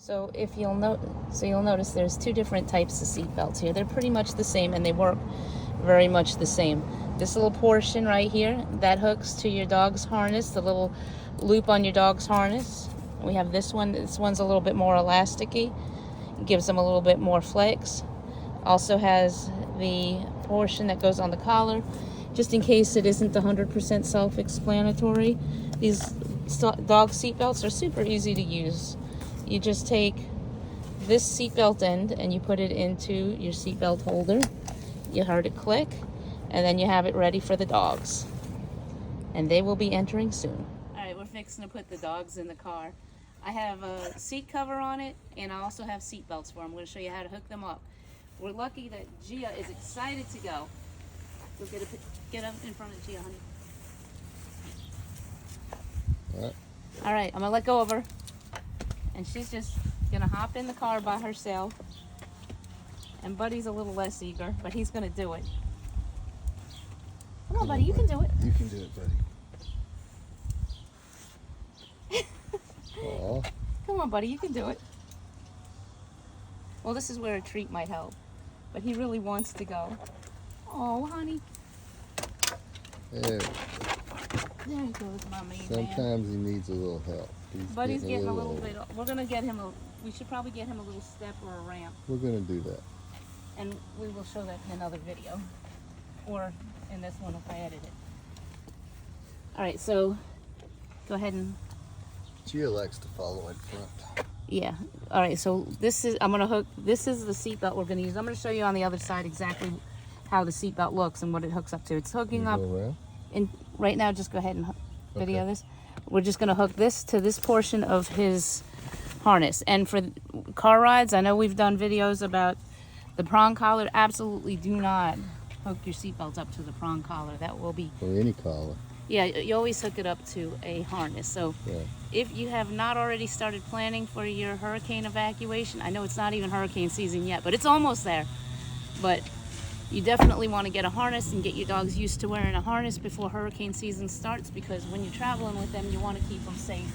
So you'll notice there's two different types of seat belts here. They're pretty much the same and they work very much the same. This little portion right here, that hooks to your dog's harness, the little loop on your dog's harness. We have this one. This one's a little bit more elasticy. It gives them a little bit more flex. Also has the portion that goes on the collar, just in case it isn't 100% self-explanatory. These dog seat belts are super easy to use. You just take this seatbelt end and you put it into your seatbelt holder. You heard it click, and then you have it ready for the dogs. And they will be entering soon. All right, we're fixing to put the dogs in the car. I have a seat cover on it, and I also have seat belts for them. I'm going to show you how to hook them up. We're lucky that Gia is excited to go. Go get up in front of Gia, honey. All right, I'm going to let go of her. And she's just gonna hop in the car by herself. And Buddy's a little less eager, but he's gonna do it. Come on, Buddy, you can do it. You can do it, Buddy. Aww. Come on, Buddy, you can do it. Well, this is where a treat might help. But he really wants to go. Oh, honey. There he goes, my main Sometimes he needs a little help. Buddy's getting a little bit. We're gonna get him we should probably get him a little step or a ramp. We're gonna do that. And we will show that in another video, or in this one if I edit it. All right, so go ahead and. Gia likes to follow in front. Yeah. All right. So this is I'm gonna hook. This is the seatbelt we're gonna use. I'm gonna show you on the other side exactly how the seatbelt looks and what it hooks up to. It's hooking up. And right now, just go ahead and video this. We're just going to hook this to this portion of his harness. And for car rides, I know we've done videos about the prong collar. Absolutely do not hook your seatbelt up to the prong collar. That will be... Or any collar. Yeah, you always hook it up to a harness. So if you have not already started planning for your hurricane evacuation, I know it's not even hurricane season yet, but it's almost there. But you definitely want to get a harness and get your dogs used to wearing a harness before hurricane season starts, because when you're traveling with them, you want to keep them safe.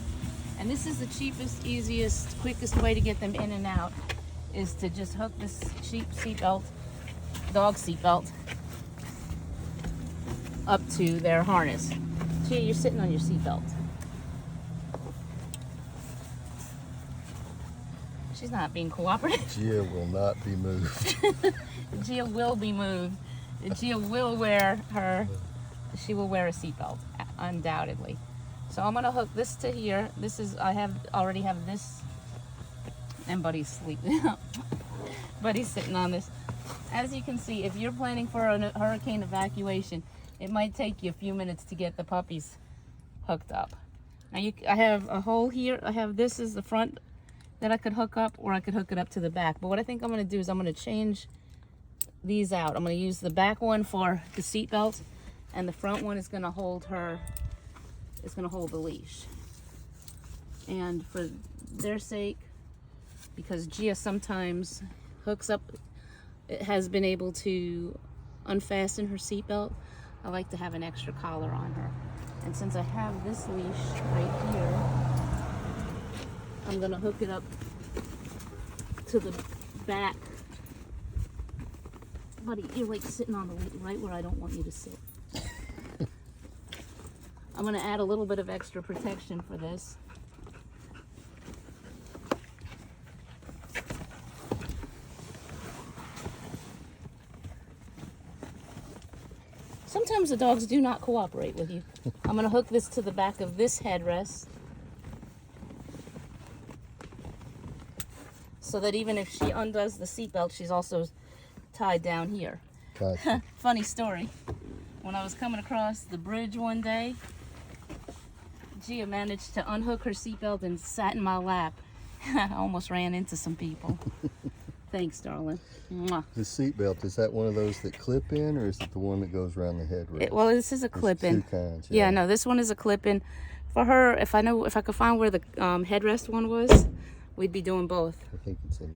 And this is the cheapest, easiest, quickest way to get them in and out, is to just hook this cheap seatbelt, dog seatbelt, up to their harness. Gia, you're sitting on your seatbelt. She's not being cooperative. Gia will not be moved. Gia will be moved. Gia will wear she will wear a seatbelt, undoubtedly. So I'm gonna hook this to here. This is, already have this, and Buddy's sleeping. Buddy's sitting on this. As you can see, if you're planning for a hurricane evacuation, it might take you a few minutes to get the puppies hooked up. Now I have a hole here. I have this as the front that I could hook up, or I could hook it up to the back. But what I think I'm going to do is I'm going to change these out. I'm going to use the back one for the seat belt, and the front one is going to hold the leash. And for their sake, because Gia sometimes hooks up, it has been able to unfasten her seat belt, I like to have an extra collar on her. And since I have this leash right here, I'm gonna hook it up to the back. Buddy, you're like sitting on the leash right where I don't want you to sit. I'm gonna add a little bit of extra protection for this. Sometimes the dogs do not cooperate with you. I'm going to hook this to the back of this headrest, so that even if she undoes the seatbelt, she's also tied down here. Gotcha. Funny story. When I was coming across the bridge one day, Gia managed to unhook her seatbelt and sat in my lap. I almost ran into some people. Thanks, darling. Mwah. The seatbelt, is that one of those that clip in, or is it the one that goes around the headrest? Well, this is a clip in. Two kinds. Yeah, no, this one is a clip in. For her, if I could find where the headrest one was, we'd be doing both. I think it's in